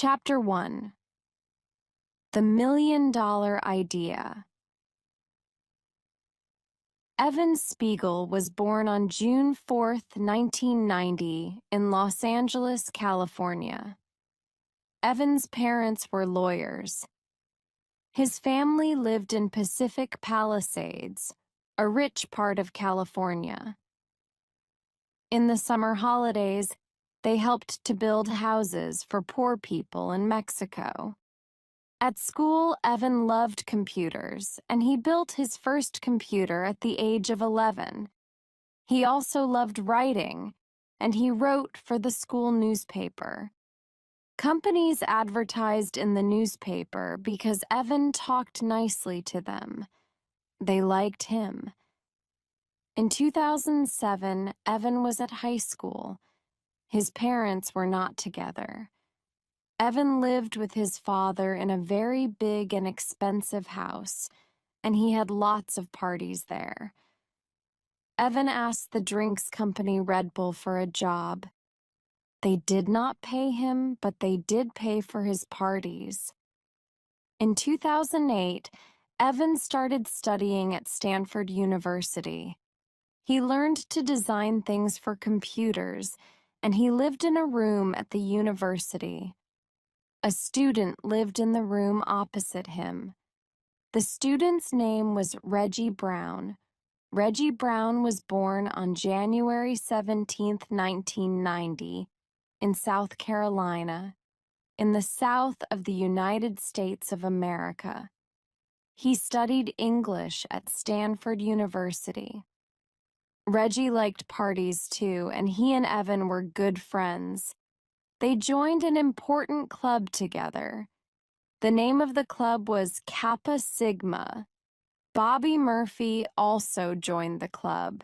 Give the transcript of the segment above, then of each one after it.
Chapter 1. The Million-Dollar Idea. Evan Spiegel was born on June 4, 1990, in Los Angeles, California. Evan's parents were lawyers. His family lived in Pacific Palisades, a rich part of California. In the summer holidays, they helped to build houses for poor people in Mexico. At school, Evan loved computers, and he built his first computer at the age of 11. He also loved writing, and he wrote for the school newspaper. Companies advertised in the newspaper because Evan talked nicely to them. They liked him. In 2007, Evan was at high school. His parents were not together. Evan lived with his father in a very big and expensive house, and he had lots of parties there. Evan asked the drinks company Red Bull for a job. They did not pay him, but they did pay for his parties. In 2008, Evan started studying at Stanford University. He learned to design things for computers, and he lived in a room at the university. A student lived in the room opposite him. The student's name was Reggie Brown. Reggie Brown was born on January 17, 1990, in South Carolina, in the south of the United States of America. He studied English at Stanford University. Reggie liked parties too, and he and Evan were good friends. They joined an important club together. The name of the club was Kappa Sigma. Bobby Murphy also joined the club.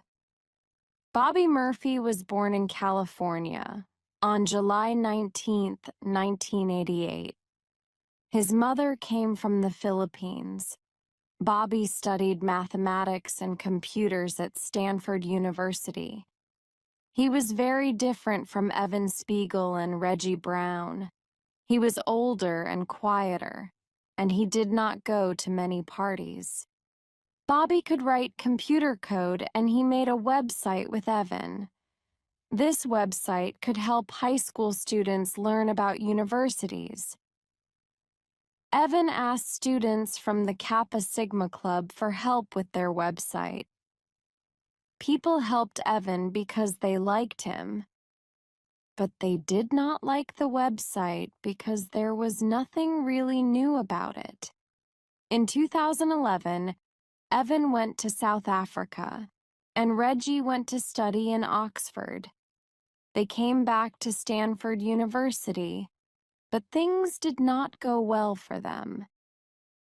Bobby Murphy was born in California on July 19, 1988. His mother came from the Philippines. Bobby studied mathematics and computers at Stanford University. He was very different from Evan Spiegel and Reggie Brown. He was older and quieter, and he did not go to many parties. Bobby could write computer code, and he made a website with Evan. This website could help high school students learn about universities. Evan asked students from the Kappa Sigma Club for help with their website. People helped Evan because they liked him, but they did not like the website because there was nothing really new about it. In 2011, Evan went to South Africa, and Reggie went to study in Oxford. They came back to Stanford University, but things did not go well for them.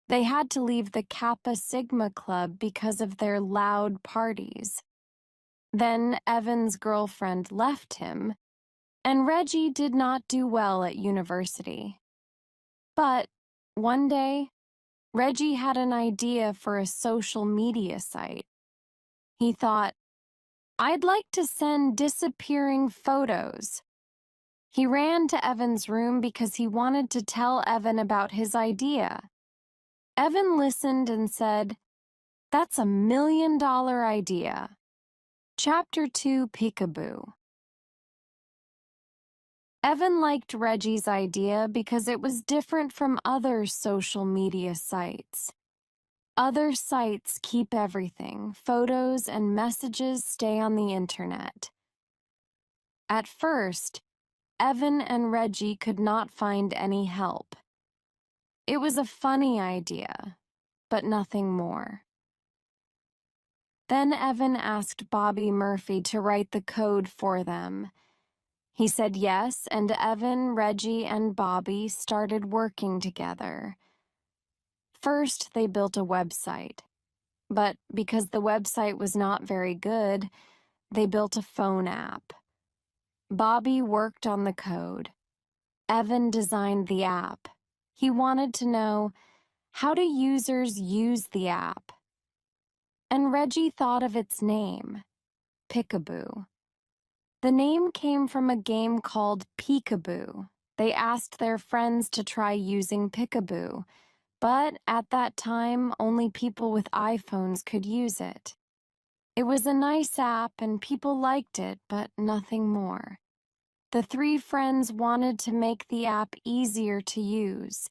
They had to leave the Kappa Sigma Club because of their loud parties. Then Evan's girlfriend left him, and Reggie did not do well at university. But one day, Reggie had an idea for a social media site. He thought, "I'd like to send disappearing photos." He ran to Evan's room because he wanted to tell Evan about his idea. Evan listened and said, "That's a million-dollar idea." Chapter 2, Peekaboo. Evan liked Reggie's idea because it was different from other social media sites. Other sites keep everything. Photos and messages stay on the internet. At first, Evan and Reggie could not find any help. It was a funny idea, but nothing more. Then Evan asked Bobby Murphy to write the code for them. He said yes, and Evan, Reggie, and Bobby started working together. First, they built a website. But because the website was not very good, they built a phone app. Bobby worked on the code. Evan designed the app. He wanted to know, how do users use the app? And Reggie thought of its name, Peekaboo. The name came from a game called Peekaboo They asked their friends to try using Peekaboo, but at that time, only people with iPhones could use it. It was a nice app and people liked it, but nothing more. The three friends wanted to make the app easier to use.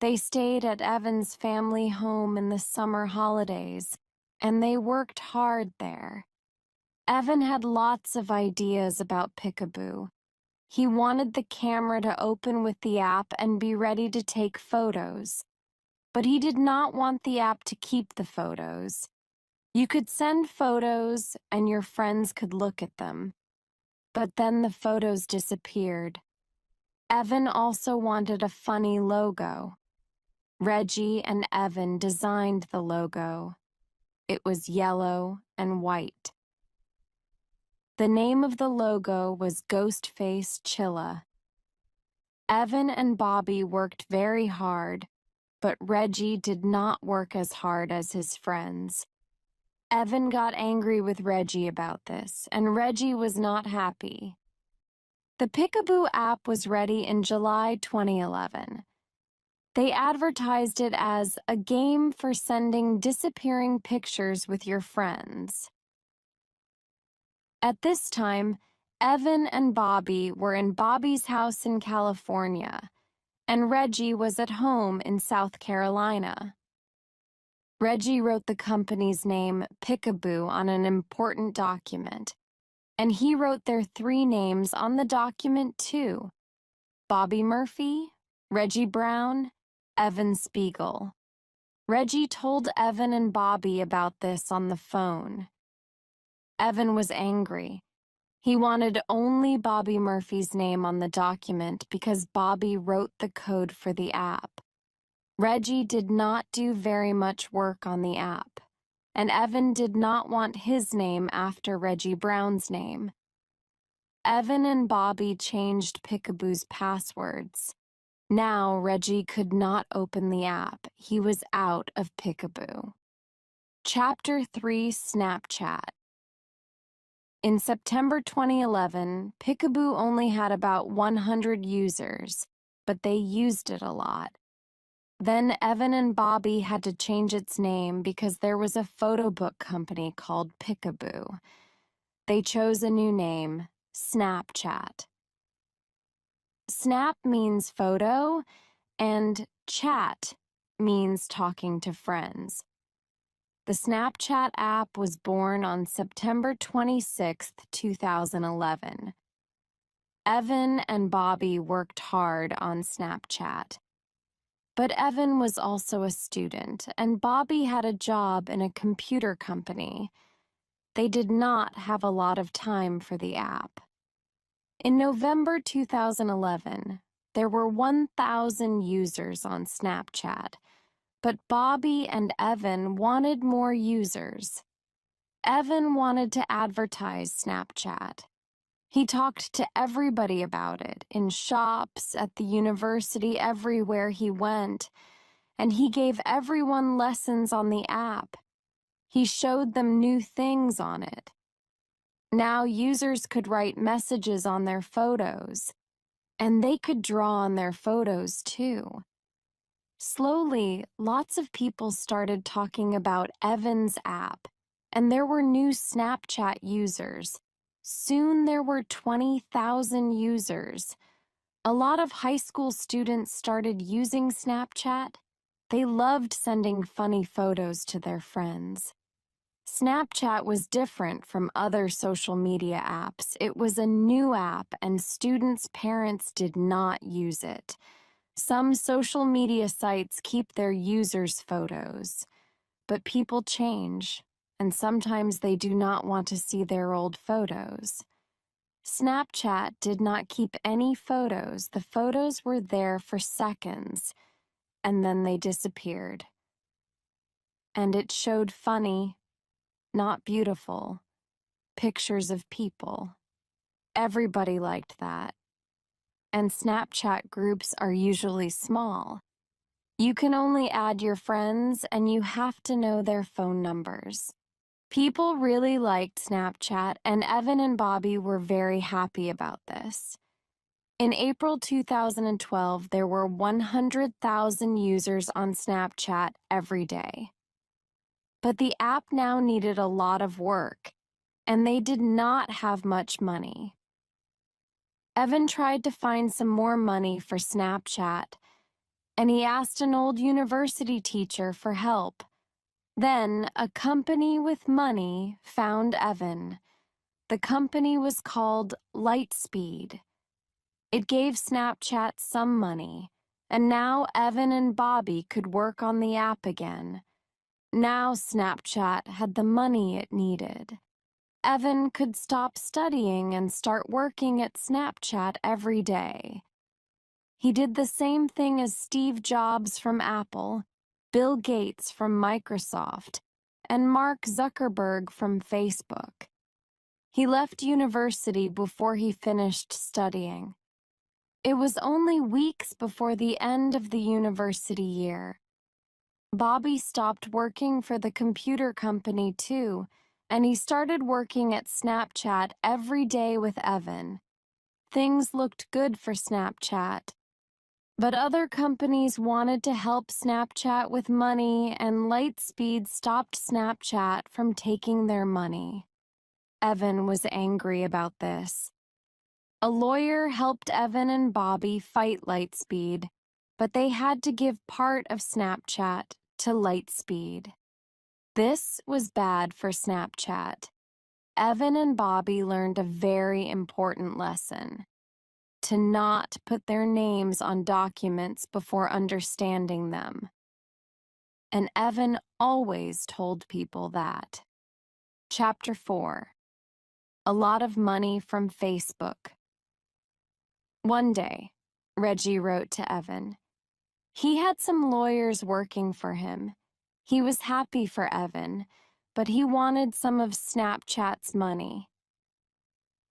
They stayed at Evan's family home in the summer holidays, and they worked hard there. Evan had lots of ideas about Peekaboo. He wanted the camera to open with the app and be ready to take photos. But he did not want the app to keep the photos. You could send photos and your friends could look at them. But then the photos disappeared. Evan also wanted a funny logo. Reggie and Evan designed the logo. It was yellow and white. The name of the logo was Ghostface Chilla. Evan and Bobby worked very hard, but Reggie did not work as hard as his friends. Evan got angry with Reggie about this, and Reggie was not happy. The Peekaboo app was ready in July 2011. They advertised it as a game for sending disappearing pictures with your friends. At this time, Evan and Bobby were in Bobby's house in California, and Reggie was at home in South Carolina. Reggie wrote the company's name, Peekaboo, on an important document, and he wrote their three names on the document too: Bobby Murphy, Reggie Brown, Evan Spiegel. Reggie told Evan and Bobby about this on the phone. Evan was angry. He wanted only Bobby Murphy's name on the document because Bobby wrote the code for the app. Reggie did not do very much work on the app, and Evan did not want his name after Reggie Brown's name. Evan and Bobby changed Peekaboo's passwords. Now Reggie could not open the app. He was out of Peekaboo. Chapter 3: Snapchat. In September 2011, Peekaboo only had about 100 users, but they used it a lot. Then Evan and Bobby had to change its name because there was a photo book company called Peekaboo. They chose a new name, Snapchat. Snap means photo, and chat means talking to friends. The Snapchat app was born on September 26, 2011. Evan and Bobby worked hard on Snapchat. But Evan was also a student, and Bobby had a job in a computer company. They did not have a lot of time for the app. In November 2011, there were 1,000 users on Snapchat. But Bobby and Evan wanted more users. Evan wanted to advertise Snapchat. He talked to everybody about it, in shops, at the university, everywhere he went, and he gave everyone lessons on the app. He showed them new things on it. Now users could write messages on their photos, and they could draw on their photos too. Slowly, lots of people started talking about Evan's app, and there were new Snapchat users. Soon there were 20,000 users. A lot of high school students started using Snapchat. They loved sending funny photos to their friends. Snapchat was different from other social media apps. It was a new app, and students' parents did not use it. Some social media sites keep their users' photos, but people change, and sometimes they do not want to see their old photos. Snapchat did not keep any photos. The photos were there for seconds, and then they disappeared. And it showed funny, not beautiful, pictures of people. Everybody liked that. And Snapchat groups are usually small. You can only add your friends, and you have to know their phone numbers. People really liked Snapchat, and Evan and Bobby were very happy about this. In April 2012, there were 100,000 users on Snapchat every day. But the app now needed a lot of work, and they did not have much money. Evan tried to find some more money for Snapchat, and he asked an old university teacher for help. Then, a company with money found Evan. The company was called Lightspeed. It gave Snapchat some money, and now Evan and Bobby could work on the app again. Now Snapchat had the money it needed. Evan could stop studying and start working at Snapchat every day. He did the same thing as Steve Jobs from Apple, Bill Gates from Microsoft, and Mark Zuckerberg from Facebook. He left university before he finished studying. It was only weeks before the end of the university year. Bobby stopped working for the computer company too, and he started working at Snapchat every day with Evan. Things looked good for Snapchat. But other companies wanted to help Snapchat with money, and Lightspeed stopped Snapchat from taking their money. Evan was angry about this. A lawyer helped Evan and Bobby fight Lightspeed, but they had to give part of Snapchat to Lightspeed. This was bad for Snapchat. Evan and Bobby learned a very important lesson: to not put their names on documents before understanding them. And Evan always told people that. Chapter 4. A lot of money from Facebook. One day, Reggie wrote to Evan. He had some lawyers working for him. He was happy for Evan, but he wanted some of Snapchat's money.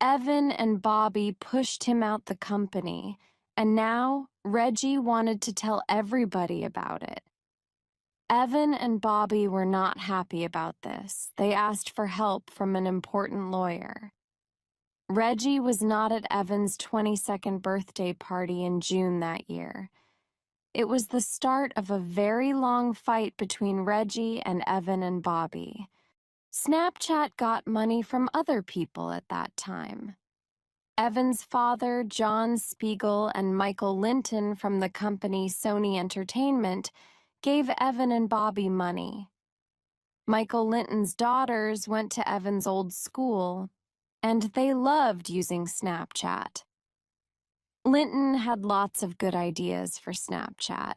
Evan and Bobby pushed him out the company, and now Reggie wanted to tell everybody about it. Evan and Bobby were not happy about this. They asked for help from an important lawyer. Reggie was not at Evan's 22nd birthday party in June that year. It was the start of a very long fight between Reggie and Evan and Bobby. Snapchat got money from other people at that time. Evan's father, John Spiegel, and Michael Linton from the company Sony Entertainment gave Evan and Bobby money. Michael Linton's daughters went to Evan's old school, and they loved using Snapchat. Linton had lots of good ideas for Snapchat.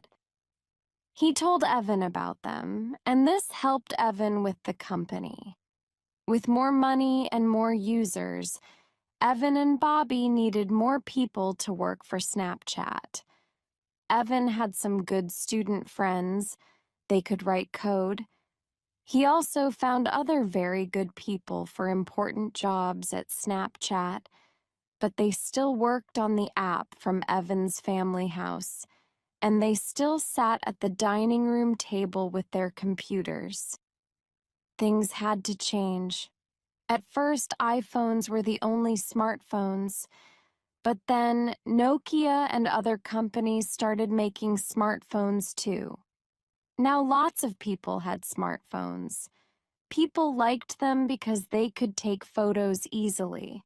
He told Evan about them, and this helped Evan with the company. With more money and more users, Evan and Bobby needed more people to work for Snapchat. Evan had some good student friends. They could write code. He also found other very good people for important jobs at Snapchat, but they still worked on the app from Evan's family house, and they still sat at the dining room table with their computers. Things had to change. At first, iPhones were the only smartphones, but then Nokia and other companies started making smartphones too. Now lots of people had smartphones. People liked them because they could take photos easily.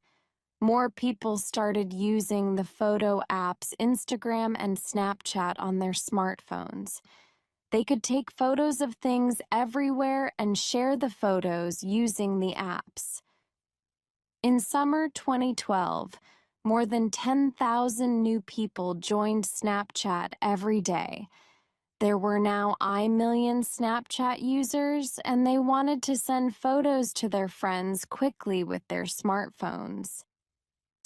More people started using the photo apps Instagram and Snapchat on their smartphones. They could take photos of things everywhere and share the photos using the apps. In summer 2012, more than 10,000 new people joined Snapchat every day. There were now iMillion Snapchat users, and they wanted to send photos to their friends quickly with their smartphones.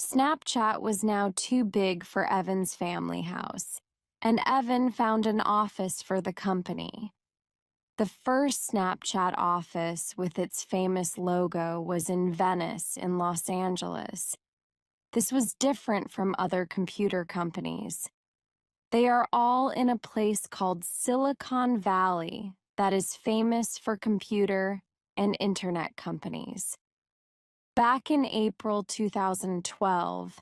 Snapchat was now too big for Evan's family house, and Evan found an office for the company. The first Snapchat office with its famous logo was in Venice in Los Angeles. This was different from other computer companies. They are all in a place called Silicon Valley that is famous for computer and internet companies. Back in April 2012,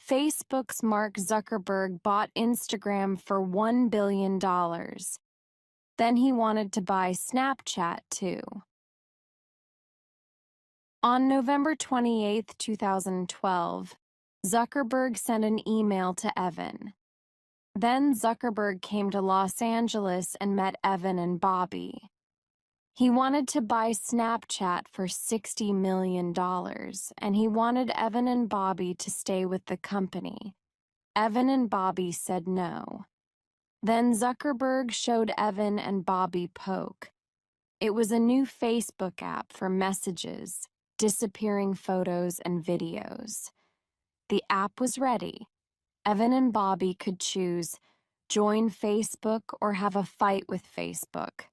Facebook's Mark Zuckerberg bought Instagram for $1 billion. Then he wanted to buy Snapchat too. On November 28, 2012, Zuckerberg sent an email to Evan. Then Zuckerberg came to Los Angeles and met Evan and Bobby. He wanted to buy Snapchat for $60 million, and he wanted Evan and Bobby to stay with the company. Evan and Bobby said no. Then Zuckerberg showed Evan and Bobby Poke. It was a new Facebook app for messages, disappearing photos, and videos. The app was ready. Evan and Bobby could choose join Facebook or have a fight with Facebook.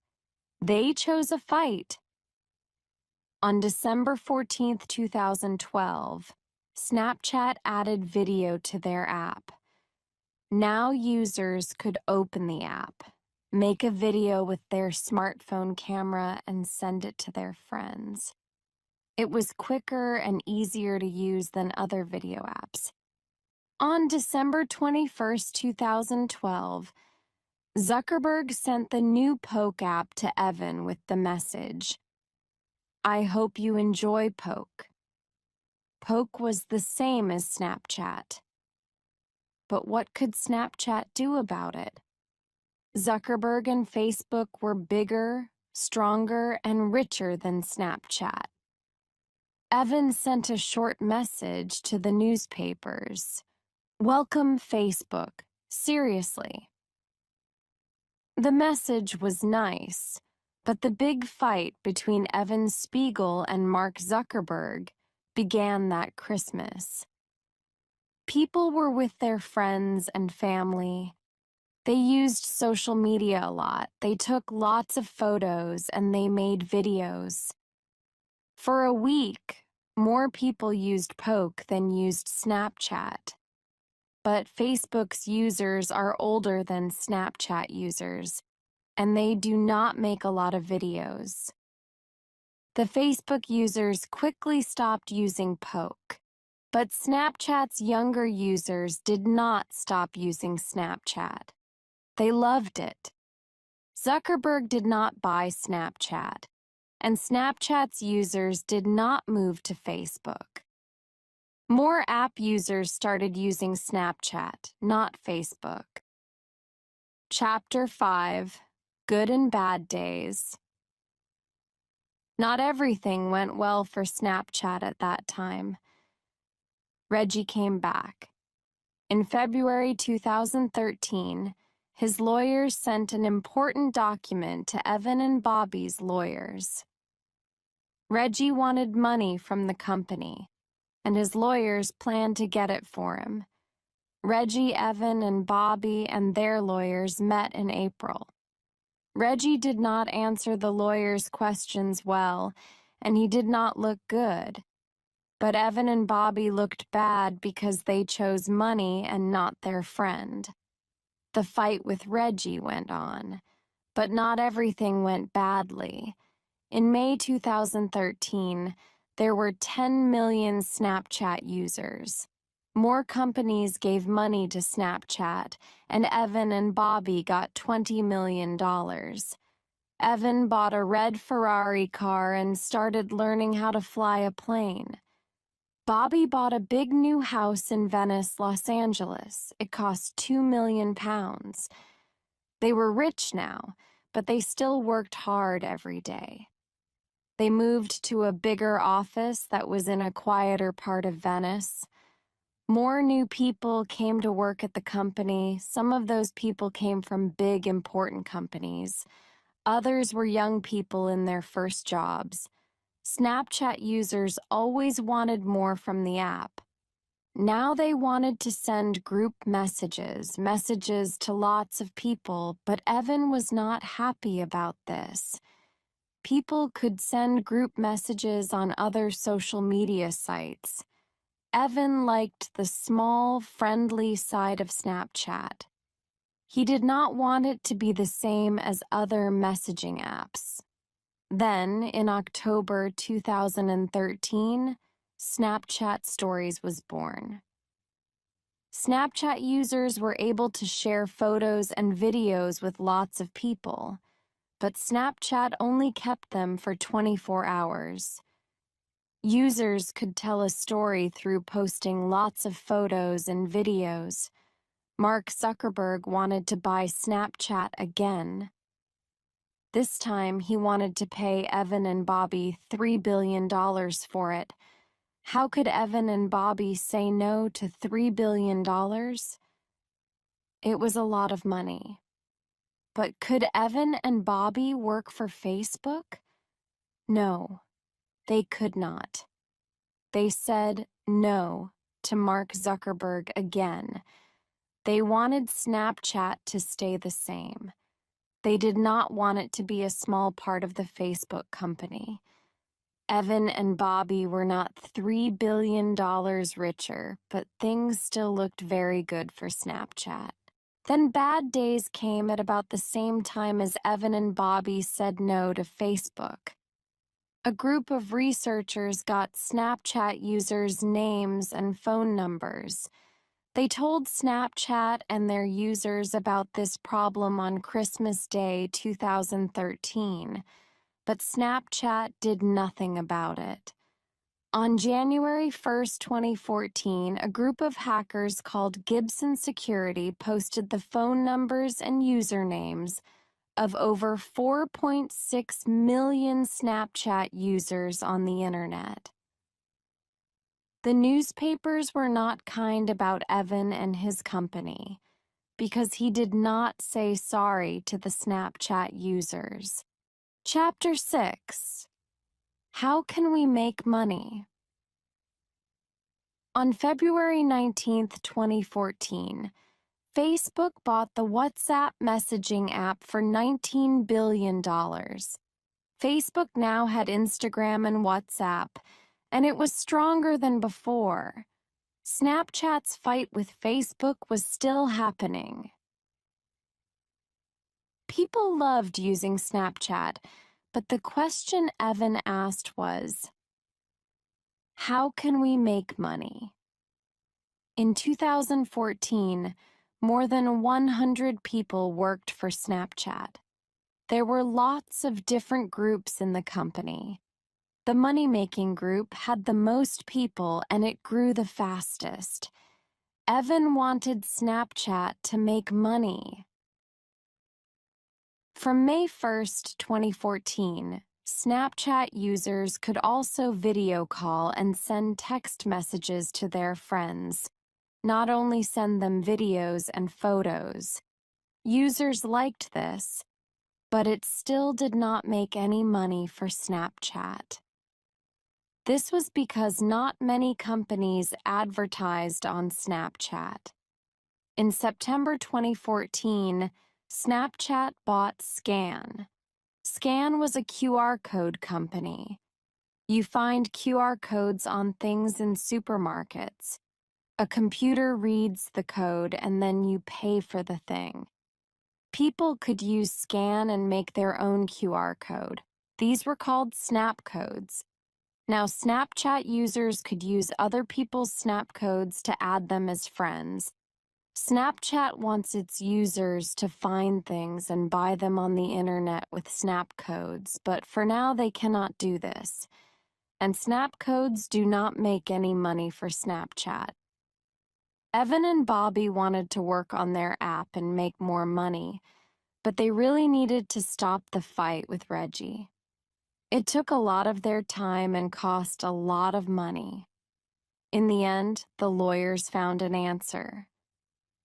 They chose a fight. On December 14, 2012, Snapchat added video to their app. Now users could open the app, make a video with their smartphone camera, and send it to their friends. It was quicker and easier to use than other video apps. On December 21, 2012, Zuckerberg sent the new Poke app to Evan with the message, "I hope you enjoy Poke." Poke was the same as Snapchat. But what could Snapchat do about it? Zuckerberg and Facebook were bigger, stronger, and richer than Snapchat. Evan sent a short message to the newspapers. "Welcome, Facebook. Seriously." The message was nice, but the big fight between Evan Spiegel and Mark Zuckerberg began that Christmas. People were with their friends and family. They used social media a lot. They took lots of photos and they made videos. For a week, more people used Poke than used Snapchat. But Facebook's users are older than Snapchat users, and they do not make a lot of videos. The Facebook users quickly stopped using Poke, but Snapchat's younger users did not stop using Snapchat. They loved it. Zuckerberg did not buy Snapchat, and Snapchat's users did not move to Facebook. More app users started using Snapchat, not Facebook. Chapter 5: Good and Bad Days. Not everything went well for Snapchat at that time. Reggie came back. In February 2013, his lawyers sent an important document to Evan and Bobby's lawyers. Reggie wanted money from the company, and his lawyers planned to get it for him. Reggie, Evan, and Bobby and their lawyers met in April. Reggie did not answer the lawyers' questions well, and he did not look good. But Evan and Bobby looked bad because they chose money and not their friend. The fight with Reggie went on, but not everything went badly. In May 2013, there were 10 million Snapchat users. More companies gave money to Snapchat, and Evan and Bobby got $20 million. Evan bought a red Ferrari car and started learning how to fly a plane. Bobby bought a big new house in Venice, Los Angeles. It cost £2 million. They were rich now, but they still worked hard every day. They moved to a bigger office that was in a quieter part of Venice. More new people came to work at the company. Some of those people came from big, important companies. Others were young people in their first jobs. Snapchat users always wanted more from the app. Now they wanted to send group messages to lots of people, but Evan was not happy about this. People could send group messages on other social media sites. Evan liked the small, friendly side of Snapchat. He did not want it to be the same as other messaging apps. Then, in October 2013, Snapchat Stories was born. Snapchat users were able to share photos and videos with lots of people, but Snapchat only kept them for 24 hours. Users could tell a story through posting lots of photos and videos. Mark Zuckerberg wanted to buy Snapchat again. This time, he wanted to pay Evan and Bobby $3 billion for it. How could Evan and Bobby say no to $3 billion? It was a lot of money. But could Evan and Bobby work for Facebook? No, they could not. They said no to Mark Zuckerberg again. They wanted Snapchat to stay the same. They did not want it to be a small part of the Facebook company. Evan and Bobby were not $3 billion richer, but things still looked very good for Snapchat. Then bad days came at about the same time as Evan and Bobby said no to Facebook. A group of researchers got Snapchat users' names and phone numbers. They told Snapchat and their users about this problem on Christmas Day 2013, but Snapchat did nothing about it. On January 1st, 2014, a group of hackers called Gibson Security posted the phone numbers and usernames of over 4.6 million Snapchat users on the internet. The newspapers were not kind about Evan and his company because he did not say sorry to the Snapchat users. Chapter 6. How can we make money? On February 19, 2014, Facebook bought the WhatsApp messaging app for $19 billion. Facebook now had Instagram and WhatsApp, and it was stronger than before. Snapchat's fight with Facebook was still happening. People loved using Snapchat, but the question Evan asked was, how can we make money? In 2014, more than 100 people worked for Snapchat. There were lots of different groups in the company. The money-making group had the most people and it grew the fastest. Evan wanted Snapchat to make money. From May 1st, 2014, Snapchat users could also video call and send text messages to their friends, not only send them videos and photos. Users liked this, but it still did not make any money for Snapchat. This was because not many companies advertised on Snapchat. In September 2014, Snapchat bought Scan. Scan was a QR code company. You find QR codes on things in supermarkets. A computer reads the code and then you pay for the thing. People could use Scan and make their own QR code. These were called snap codes. Now, Snapchat users could use other people's snap codes to add them as friends. Snapchat wants its users to find things and buy them on the internet with snap codes, but for now they cannot do this. And snap codes do not make any money for Snapchat. Evan and Bobby wanted to work on their app and make more money, but they really needed to stop the fight with Reggie. It took a lot of their time and cost a lot of money. In the end, the lawyers found an answer.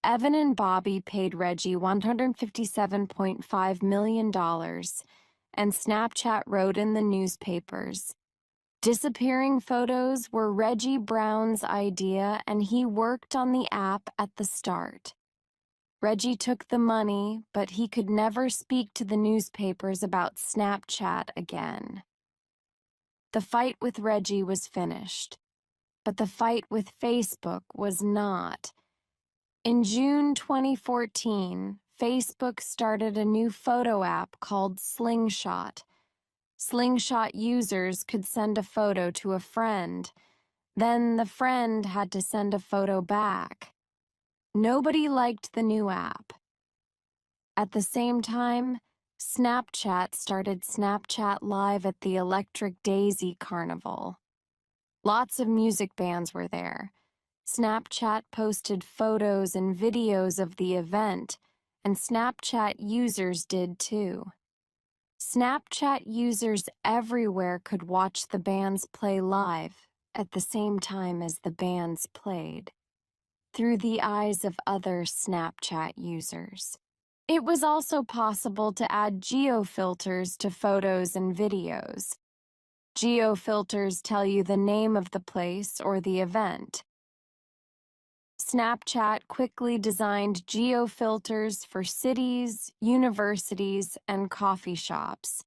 Evan and Bobby paid Reggie $157.5 million, and Snapchat wrote in the newspapers, "Disappearing photos were Reggie Brown's idea, and he worked on the app at the start." Reggie took the money, but he could never speak to the newspapers about Snapchat again. The fight with Reggie was finished, but the fight with Facebook was not. In June 2014, Facebook started a new photo app called Slingshot. Slingshot users could send a photo to a friend. Then the friend had to send a photo back. Nobody liked the new app. At the same time, Snapchat started Snapchat Live at the Electric Daisy Carnival. Lots of music bands were there. Snapchat posted photos and videos of the event, and Snapchat users did too. Snapchat users everywhere could watch the bands play live at the same time as the bands played, through the eyes of other Snapchat users. It was also possible to add geofilters to photos and videos. Geofilters tell you the name of the place or the event. Snapchat quickly designed geofilters for cities, universities, and coffee shops.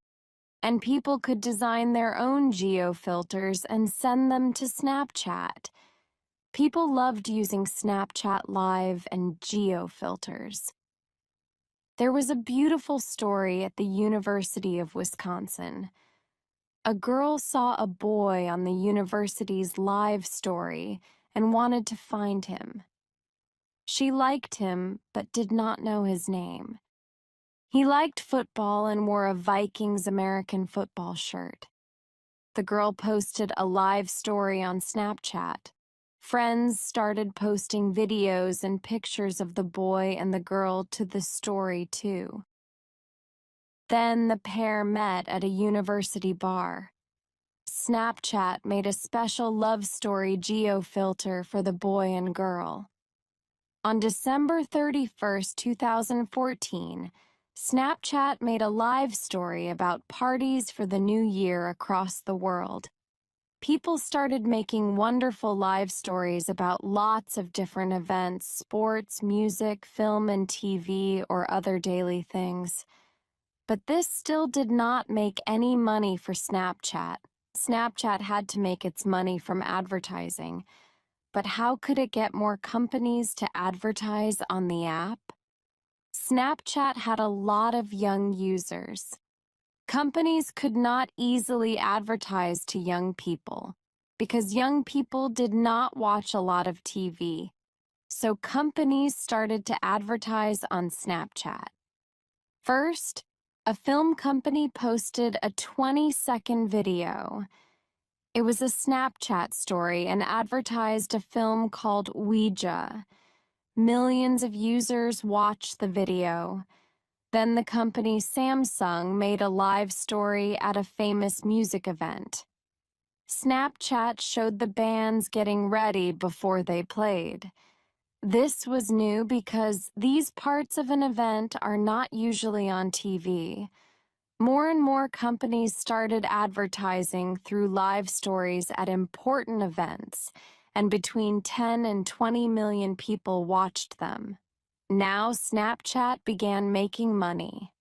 And people could design their own geofilters and send them to Snapchat. People loved using Snapchat Live and geofilters. There was a beautiful story at the University of Wisconsin. A girl saw a boy on the university's live story and wanted to find him. She liked him, but did not know his name. He liked football and wore a Vikings American football shirt. The girl posted a live story on Snapchat. Friends started posting videos and pictures of the boy and the girl to the story too. Then the pair met at a university bar. Snapchat made a special love story geofilter for the boy and girl. On December 31st, 2014, Snapchat made a live story about parties for the new year across the world. People started making wonderful live stories about lots of different events, sports, music, film, and TV, or other daily things. But this still did not make any money for Snapchat. Snapchat had to make its money from advertising. But how could it get more companies to advertise on the app? Snapchat had a lot of young users. Companies could not easily advertise to young people because young people did not watch a lot of TV. So companies started to advertise on Snapchat. First, a film company posted a 20-second video. It was a Snapchat story and advertised a film called Ouija. Millions of users watched the video. Then the company Samsung made a live story at a famous music event. Snapchat showed the bands getting ready before they played. This was new because these parts of an event are not usually on TV. More and more companies started advertising through live stories at important events, and between 10 and 20 million people watched them. Now Snapchat began making money.